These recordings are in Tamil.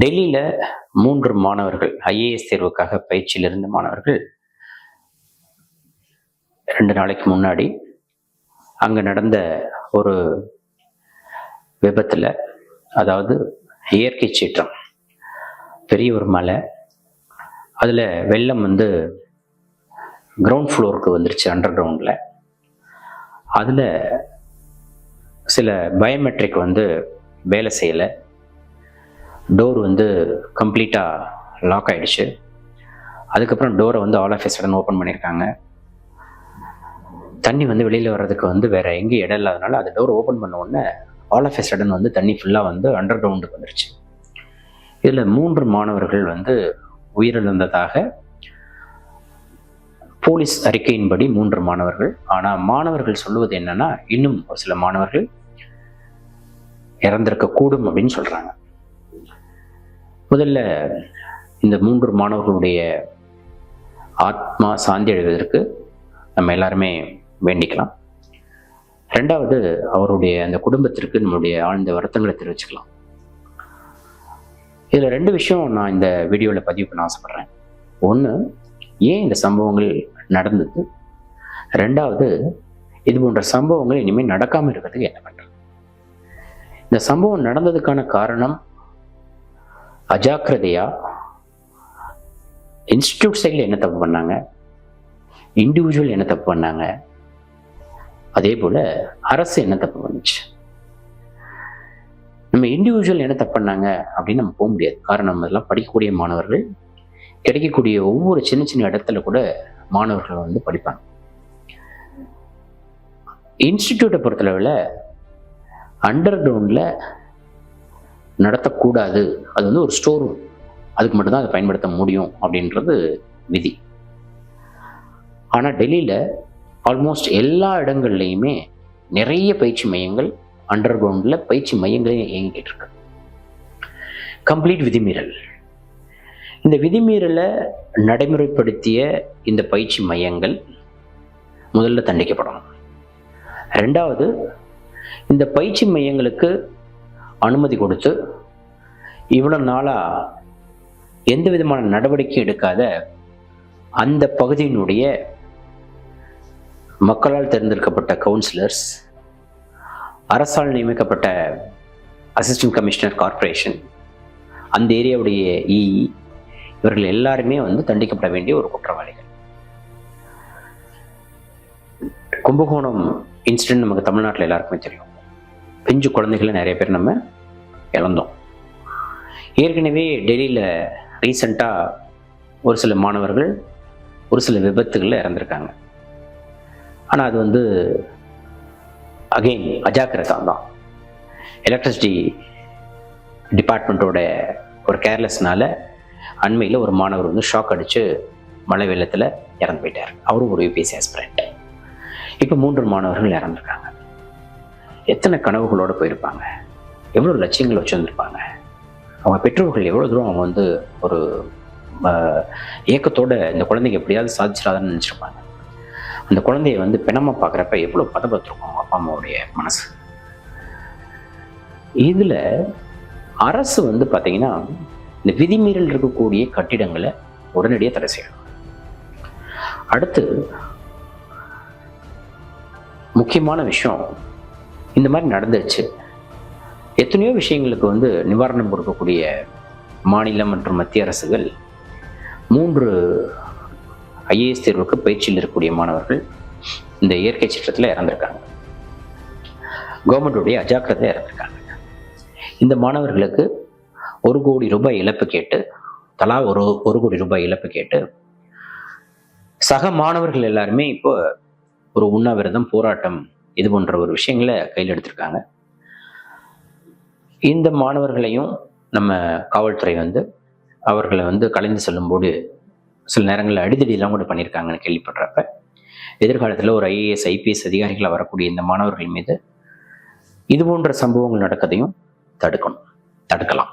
டெல்லியில் 3 மாணவர்கள் ஐஏஎஸ் தேர்வுக்காக பயிற்சியில் இருந்த மாணவர்கள் 2 நாளைக்கு முன்னாடி அங்கே நடந்த ஒரு விபத்தில், அதாவது இயற்கை சீற்றம், பெரிய ஒரு மலை, அதில் வெள்ளம் கிரவுண்ட் ஃப்ளோருக்கு வந்துருச்சு, அண்டர் கிரவுண்டில். அதில் சில பயோமெட்ரிக் வேலை செய்யலை, டோர் கம்ப்ளீட்டாக லாக் ஆகிடுச்சு. அதுக்கப்புறம் டோரை all of a sudden open பண்ணியிருக்காங்க. தண்ணி வெளியில் வர்றதுக்கு வேறு எங்கேயும் இடம் இல்லாதனால அது டோர் ஓப்பன் பண்ண உடனே ஆல் ஆஃப் எ சடன் தண்ணி ஃபுல்லாக அண்டர் கிரவுண்டுக்கு வந்துருச்சு. இதில் 3 மாணவர்கள் உயிரிழந்ததாக போலீஸ் அறிக்கையின்படி 3 மாணவர்கள். ஆனால் மாணவர்கள் சொல்லுவது என்னன்னா, இன்னும் ஒரு சில மாணவர்கள் இறந்திருக்கக்கூடும் அப்படின்னு சொல்கிறாங்க. முதல்ல இந்த 3 மாணவர்களுடைய ஆத்மா சாந்தி அடைவதற்கு நம்ம எல்லாருமே வேண்டிக்கலாம். 2வது, அவருடைய அந்த குடும்பத்திற்கு நம்மளுடைய ஆழ்ந்த வருத்தங்களை தெரிவிச்சுக்கலாம். இதில் 2 விஷயம் நான் இந்த வீடியோவில் பதிவு பண்ண ஆசைப்படுறேன். ஒன்று, ஏன் இந்த சம்பவங்கள் நடந்தது. 2வது, இது போன்ற சம்பவங்கள் இனிமேல் நடக்காமல் இருக்கிறதுக்கு என்ன பண்ணுறது. இந்த சம்பவம் நடந்ததுக்கான காரணம் அஜாக்கிரதையா, இன்ஸ்டிடியூட் சைடில் என்ன தப்பு பண்ணாங்க, இண்டிவிஜுவல் என்ன தப்பு பண்ணாங்க, அதே போல் அரசு என்ன தப்பு பண்ணுச்சு. நம்ம இண்டிவிஜுவல் என்ன தப்பு பண்ணாங்க அப்படின்னு நம்ம போக முடியாது. காரணம், அதெல்லாம் படிக்கக்கூடிய மாணவர்கள், கிடைக்கக்கூடிய ஒவ்வொரு சின்ன சின்ன இடத்துல கூட மாணவர்கள் படிப்பாங்க. இன்ஸ்டிடியூட்டை பொறுத்தளவில் அண்டர் கிரவுண்டில் நடத்தக்கூடாது. அது ஒரு ஸ்டோர் ரூம், அதுக்கு மட்டும்தான் அதை பயன்படுத்த முடியும் அப்படின்றது விதி. ஆனால் டெல்லியில் ஆல்மோஸ்ட் எல்லா இடங்கள்லையுமே நிறைய பயிற்சி மையங்கள், அண்டர் கிரவுண்டில் பயிற்சி மையங்களையும் இயங்கிட்டு இருக்கு. கம்ப்ளீட் விதிமீறல். இந்த விதிமீறலை நடைமுறைப்படுத்திய இந்த பயிற்சி மையங்கள் முதல்ல தண்டிக்கப்படணும். 2வது, இந்த பயிற்சி மையங்களுக்கு அனுமதி கொடுத்து இவ்வளவு நாளாக எந்த விதமான நடவடிக்கை எடுக்காத அந்த பகுதியினுடைய மக்களால் தேர்ந்தெடுக்கப்பட்ட கவுன்சிலர்ஸ், அரசால் நியமிக்கப்பட்ட அசிஸ்டன்ட் கமிஷனர் கார்ப்பரேஷன், அந்த ஏரியாவுடைய இஇ, இவர்கள் எல்லாருமே தண்டிக்கப்பட வேண்டிய ஒரு குற்றவாளிகள். கும்பகோணம் இன்சிடென்ட் நமக்கு தமிழ்நாட்டில் எல்லாருக்குமே தெரியும். பிஞ்சு குழந்தைகளை நிறைய பேர் நம்ம இழந்தோம். ஏற்கனவே டெல்லியில் ரீசண்டாக ஒரு சில மாணவர்கள் ஒரு சில விபத்துகளில் இறந்துருக்காங்க. ஆனால் அது அகெயின் அஜாக்கிரதா தான். எலக்ட்ரிசிட்டி டிபார்ட்மெண்ட்டோட ஒரு கேர்லெஸ்னால அண்மையில் ஒரு மாணவர் ஷாக் அடித்து மழை வெள்ளத்தில் இறந்து போயிட்டார். அவரும் ஒரு யூபிஎஸ்சி ஆஸ்பிரண்ட். இப்போ 3 மாணவர்கள் இறந்துருக்காங்க. எத்தனை கனவுகளோடு போயிருப்பாங்க, எவ்வளோ லட்சியங்கள் வச்சுருந்துருப்பாங்க, அவங்க பெற்றோர்கள் எவ்வளோ தூரம் அவங்க ஒரு ஏக்கத்தோடு இந்த குழந்தைங்க எப்படியாவது சாதிச்சிடாதுன்னு நினச்சிருப்பாங்க. அந்த குழந்தைய பிணமாக பார்க்குறப்ப எவ்வளோ பதப்பத்திருக்கும் அவங்க அப்பா அம்மாவுடைய மனசு. இதில் அரசு பார்த்தீங்கன்னா இந்த விதிமீறல் இருக்கக்கூடிய கட்டிடங்களை உடனடியாக தடை செய்யணும். அடுத்து முக்கியமான விஷயம், இந்த மாதிரி நடந்துச்சு. எத்தனையோ விஷயங்களுக்கு நிவாரணம் கொடுக்கக்கூடிய மாநில மற்றும் மத்திய அரசுகள் 3 ஐஏஎஸ் தேர்வுக்கு பயிற்சியில் இருக்கக்கூடிய மாணவர்கள் இந்த இயற்கை சீற்றத்தில் இறந்திருக்காங்க. கவர்மெண்ட்டுடைய அஜாக்கிரதை இறந்திருக்காங்க. இந்த மாணவர்களுக்கு 1 கோடி ரூபாய் இழப்பு கேட்டு, தலா 1 கோடி ரூபாய் இழப்பு கேட்டு சக மாணவர்கள் எல்லாருமே இப்போ ஒரு உண்ணாவிரதம், போராட்டம், இது போன்ற ஒரு விஷயங்களை கையில் எடுத்திருக்காங்க. இந்த மாணவர்களையும் நம்ம காவல்துறை அவர்களை கலைந்து செல்லும்போது சில நேரங்களில் அடிதடியெல்லாம் கூட பண்ணியிருக்காங்கன்னு கேள்விப்படுறப்ப, எதிர்காலத்தில் ஒரு ஐஏஎஸ் ஐபிஎஸ் அதிகாரிகளாக வரக்கூடிய இந்த மாணவர்கள் மீது இது போன்ற சம்பவங்கள் நடக்கதையும் தடுக்கலாம்.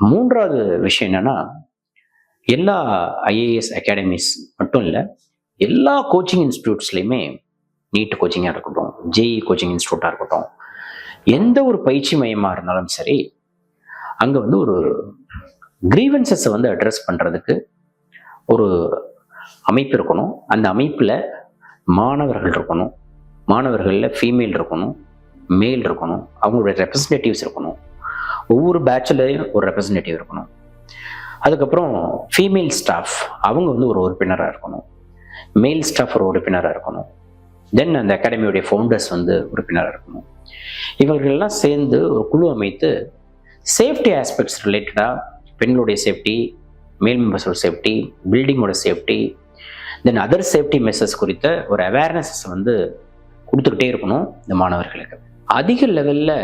3வது விஷயம் என்னன்னா, எல்லா ஐஏஎஸ் அகாடமிஸ் மட்டும் இல்லை, எல்லா கோச்சிங் இன்ஸ்டிடியூட்ஸ்லையுமே, நீட் கோச்சிங்காக இருக்கட்டும், ஜேஇ கோச்சிங் இன்ஸ்டியூட்டாக இருக்கட்டும், எந்த ஒரு பயிற்சி மையமாக இருந்தாலும் சரி, அங்கே வந்து ஒரு கிரீவன்சஸை வந்து அட்ரஸ் பண்ணுறதுக்கு ஒரு அமைப்பு இருக்கணும். அந்த அமைப்பில் மாணவர்கள் இருக்கணும், மாணவர்களில் ஃபீமேல் இருக்கணும், மேல் இருக்கணும், அவங்களுடைய ரெப்ரசன்டேட்டிவ்ஸ் இருக்கணும், ஒவ்வொரு பேட்ச்லையும் ஒரு ரெப்ரசன்டேட்டிவ் இருக்கணும். அதுக்கப்புறம் ஃபீமேல் ஸ்டாஃப் அவங்க வந்து ஒரு உறுப்பினராக இருக்கணும், மேல் ஸ்டாஃப் ஒரு உறுப்பினராக இருக்கணும், தென் அந்த அகாடமியுடைய ஃபவுண்டர்ஸ் வந்து உறுப்பினராக இருக்கணும். இவர்களெல்லாம் சேர்ந்து ஒரு குழு அமைத்து சேஃப்டி ஆஸ்பெக்ட்ஸ் ரிலேட்டடாக பெண்களுடைய சேஃப்டி, மேல் மெம்பர்ஸோட safety, பில்டிங்கோட safety, then other safety measures குறித்த ஒரு அவேர்னஸ் வந்து கொடுத்துக்கிட்டே இருக்கணும் இந்த மாணவர்களுக்கு. அதிக லெவலில்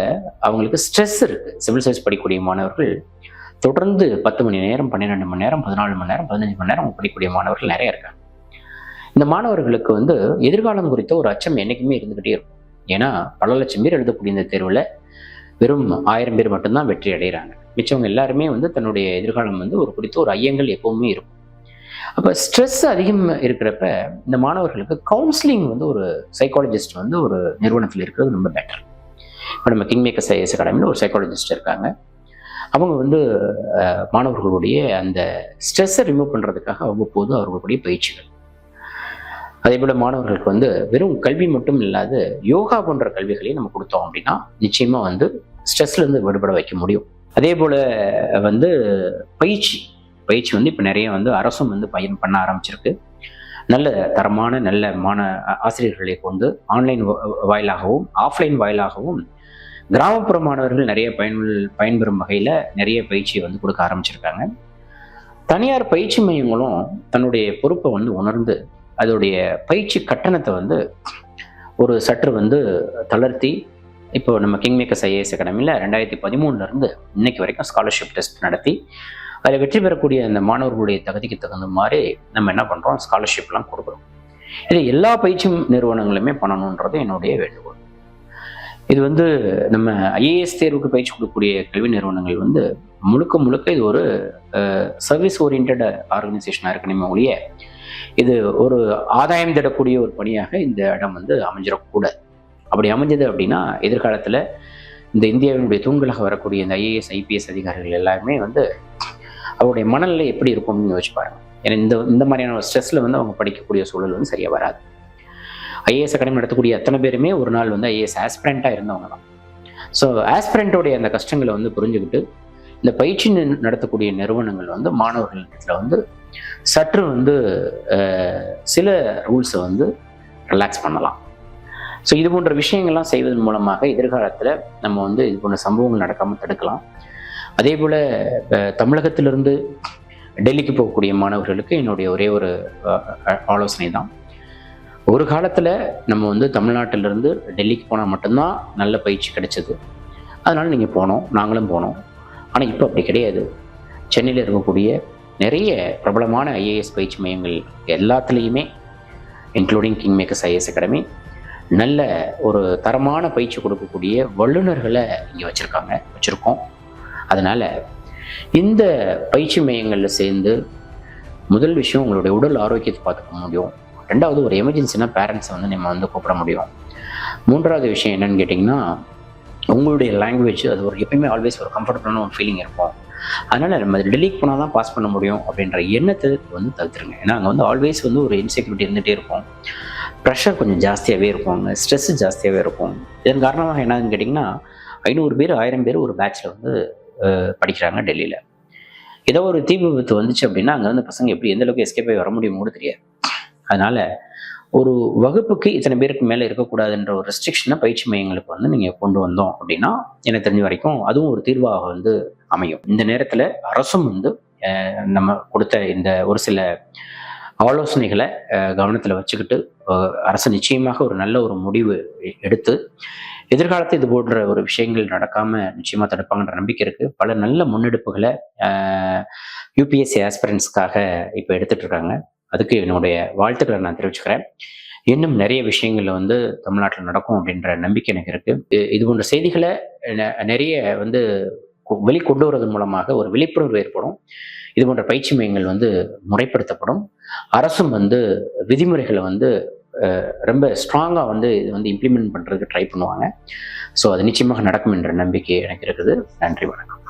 அவங்களுக்கு ஸ்ட்ரெஸ் இருக்குது. சிவில் சர்வீஸ் படிக்கக்கூடிய மாணவர்கள் தொடர்ந்து 10 மணி நேரம், 12 மணி நேரம், 14 மணி நேரம், 15 மணி நேரம் படிக்கக்கூடிய மாணவர்கள் நிறைய இருக்காங்க. இந்த மாணவர்களுக்கு வந்து எதிர்காலம் குறித்த ஒரு அச்சம் என்றைக்குமே இருந்துகிட்டே இருக்கும். ஏன்னா பல லட்சம் பேர் எழுதக்கூடிய இந்த தேர்வில் வெறும் 1000 பேர் மட்டும்தான் வெற்றி அடைகிறாங்க. மிச்சவங்க எல்லாருமே வந்து தன்னுடைய எதிர்காலம் வந்து ஒரு குறித்த ஒரு ஐயங்கள் எப்பவுமே இருக்கும். அப்போ ஸ்ட்ரெஸ் அதிகம் இருக்கிறப்ப இந்த மாணவர்களுக்கு கவுன்சிலிங் வந்து ஒரு சைக்காலஜிஸ்ட் வந்து ஒரு நிறுவனத்தில் இருக்கிறது ரொம்ப பெட்டர். இப்போ நம்ம கிங்மேக்கர்ஸ் ஐஏஎஸ் அகாடமியில் ஒரு சைக்காலஜிஸ்ட் இருக்காங்க. அவங்க வந்து மாணவர்களுடைய அந்த ஸ்ட்ரெஸ்ஸை ரிமூவ் பண்ணுறதுக்காக அவ்வப்போது அவர்களுடைய பயிற்சிகள். அதே போல் மாணவர்களுக்கு வந்து வெறும் கல்வி மட்டும் இல்லாத யோகா போன்ற கல்விகளையும் நம்ம கொடுத்தோம் அப்படின்னா நிச்சயமாக வந்து ஸ்ட்ரெஸ்லேருந்து விடுபட வைக்க முடியும். அதே போல் வந்து பயிற்சி வந்து இப்போ நிறைய வந்து அரசும் வந்து பண்ண ஆரம்பிச்சிருக்கு. நல்ல தரமான நல்ல ஆசிரியர்களை கொண்டு ஆன்லைன் வாயிலாகவும் ஆஃப்லைன் வாயிலாகவும் கிராமப்புற மாணவர்கள் நிறைய பயன்பெறும் வகையில் நிறைய பயிற்சியை வந்து கொடுக்க ஆரம்பிச்சிருக்காங்க. தனியார் பயிற்சி மையங்களும் தன்னுடைய பொறுப்பை வந்து உணர்ந்து அதோடைய பயிற்சி கட்டணத்தை வந்து ஒரு சற்று வந்து தளர்த்தி இப்போ நம்ம கிங்மேக்கர்ஸ் ஐஏஎஸ் அகாடமியில் 2013 இன்னைக்கு வரைக்கும் ஸ்காலர்ஷிப் டெஸ்ட் நடத்தி அதில் வெற்றி பெறக்கூடிய அந்த மாணவர்களுடைய தகுதிக்கு தகுந்த மாதிரி நம்ம என்ன பண்ணுறோம், ஸ்காலர்ஷிப்லாம் கொடுக்குறோம். இது எல்லா பயிற்சி நிறுவனங்களுமே பண்ணணுன்றது என்னுடைய வேண்டுகோள். இது வந்து நம்ம ஐஏஎஸ் தேர்வுக்கு பயிற்சி கொடுக்கக்கூடிய கல்வி நிறுவனங்கள் வந்து முழுக்க இது ஒரு சர்வீஸ் ஓரியன்ட் ஆர்கனைசேஷனாக இருக்கணுமே ஒழிய இது ஒரு ஆதாயம் தேடக்கூடிய ஒரு பணியாக இந்த இடம் வந்து அமைஞ்சிடக்கூடாது. அப்படி அமைஞ்சது அப்படின்னா எதிர்காலத்தில் இந்த இந்தியாவினுடைய தூண்களாக வரக்கூடிய இந்த ஐஏஎஸ் ஐபிஎஸ் அதிகாரிகள் எல்லாருமே வந்து அவருடைய மனநிலை எப்படி இருக்கும்னு யோசிச்சு பாருங்க. ஏன்னா இந்த மாதிரியான ஒரு ஸ்ட்ரெஸ்ல வந்து அவங்க படிக்கக்கூடிய சூழல் வந்து சரியா வராது. ஐஏஎஸ் அகாடமி நடத்தக்கூடிய அத்தனை பேருமே ஒரு நாள் வந்து ஐஏஎஸ் ஆஸ்பிரண்டாக இருந்தவங்க தான். ஸோ ஆஸ்பிரண்டோடைய அந்த கஷ்டங்களை வந்து புரிஞ்சுக்கிட்டு இந்த பயிற்சி நடத்தக்கூடிய நிறுவனங்கள் வந்து மாணவர்களிடத்தில் வந்து சற்று வந்து சில ரூல்ஸை வந்து ரிலாக்ஸ் பண்ணலாம். ஸோ இது போன்ற விஷயங்கள்லாம் செய்வதன் மூலமாக எதிர்காலத்தில் நம்ம வந்து இது போன்ற சம்பவங்கள் நடக்காமல் தடுக்கலாம். அதே போல் தமிழகத்திலிருந்து டெல்லிக்கு போகக்கூடிய மாணவர்களுக்கு என்னுடைய ஒரே ஒரு ஆலோசனை தான், ஒரு காலத்தில் நம்ம வந்து தமிழ்நாட்டிலிருந்து டெல்லிக்கு போனால் மட்டும்தான் நல்ல பயிற்சி கிடைச்சது. அதனால் நீங்கள் போனோம், நாங்களும் போனோம். ஆனால் இப்போ அப்படி கிடையாது. சென்னையில் இருக்கக்கூடிய நிறைய பிரபலமான ஐஏஎஸ் பயிற்சி மையங்கள் எல்லாத்துலேயுமே இன்க்ளூடிங் கிங்மேக்கர்ஸ் ஐஏஎஸ் அகாடமி நல்ல ஒரு தரமான பயிற்சி கொடுக்கக்கூடிய வல்லுநர்களை இங்கே வச்சுருக்கோம். அதனால் இந்த பயிற்சி மையங்களில் சேர்ந்து முதல் விஷயம் உங்களுடைய உடல் ஆரோக்கியத்தை பார்த்துக்க முடியும். ரெண்டாவது ஒரு எமர்ஜென்சினா பேரண்ட்ஸை வந்து நம்ம வந்து கூப்பிட முடியும். மூன்றாவது விஷயம் என்னன்னு கேட்டிங்கன்னா உங்களுடைய லாங்குவேஜ் அது ஒரு எப்பயுமே ஆல்வேஸ் ஒரு கம்ஃபர்டபுளான ஒரு ஃபீலிங் இருக்கும். அதனால் நம்ம டெல்லிக்கு போனால் தான் பாஸ் பண்ண முடியும் அப்படின்ற எண்ணத்தை வந்து தவிர்த்துருங்க. ஏன்னா அங்கே வந்து ஆல்வேஸ் வந்து ஒரு இன்செக்யூரிட்டி இருந்துகிட்டே இருக்கும், ப்ரெஷர் கொஞ்சம் ஜாஸ்தியாகவே இருக்கும், ஸ்ட்ரெஸ் ஜாஸ்தியாகவே இருக்கும். இதன் காரணமாக என்னன்னு கேட்டிங்கன்னா 500 பேர் 1000 பேர் ஒரு பேட்சில் வந்து படிக்கிறாங்க டெல்லியில். ஏதோ ஒரு தீ விபத்து வந்துச்சு அப்படின்னா அங்கே வந்து பசங்க எப்படி எந்த அளவுக்கு எஸ்கேப் ஆகி வர முடியும் கூட தெரியாது. அதனால் ஒரு வகுப்புக்கு இத்தனை பேருக்கு மேலே இருக்கக்கூடாதுன்ற ஒரு ரெஸ்ட்ரிக்ஷனை பயிற்சி மையங்களுக்கு வந்து நீங்கள் கொண்டு வந்தோம் அப்படின்னா எனக்கு தெரிஞ்ச வரைக்கும் அதுவும் ஒரு தீர்வாக வந்து அமையும். இந்த நேரத்தில் அரசும் வந்து நம்ம கொடுத்த இந்த ஒரு சில ஆலோசனைகளை கவனத்தில் வச்சுக்கிட்டு அரசு நிச்சயமாக ஒரு நல்ல ஒரு முடிவு எடுத்து எதிர்காலத்தில் இது போன்ற ஒரு விஷயங்கள் நடக்காமல் நிச்சயமாக தடுப்பாங்கன்ற நம்பிக்கை இருக்குது. பல நல்ல முன்னெடுப்புகளை யூபிஎஸ்சி ஆஸ்பிரன்ஸ்க்காக இப்போ எடுத்துகிட்டு இருக்காங்க. அதுக்கு என்னுடைய வாழ்த்துக்களை நான் தெரிவிச்சுக்கிறேன். இன்னும் நிறைய விஷயங்கள்ல வந்து தமிழ்நாட்டில் நடக்கும் அப்படின்ற நம்பிக்கை எனக்கு இருக்குது. இது போன்ற செய்திகளை நிறைய வந்து வெளிக்கொண்டு வருவதன் மூலமாக ஒரு விழிப்புணர்வு ஏற்படும். இது போன்ற பயிற்சி மையங்கள் வந்து முறைப்படுத்தப்படும். அரசும் வந்து விதிமுறைகளை வந்து ரொம்ப ஸ்ட்ராங்காக வந்து இது வந்து இம்ப்ளிமெண்ட் பண்ணுறதுக்கு ட்ரை பண்ணுவாங்க. ஸோ அது நிச்சயமாக நடக்கும் என்ற நம்பிக்கை எனக்கு இருக்குது. நன்றி, வணக்கம்.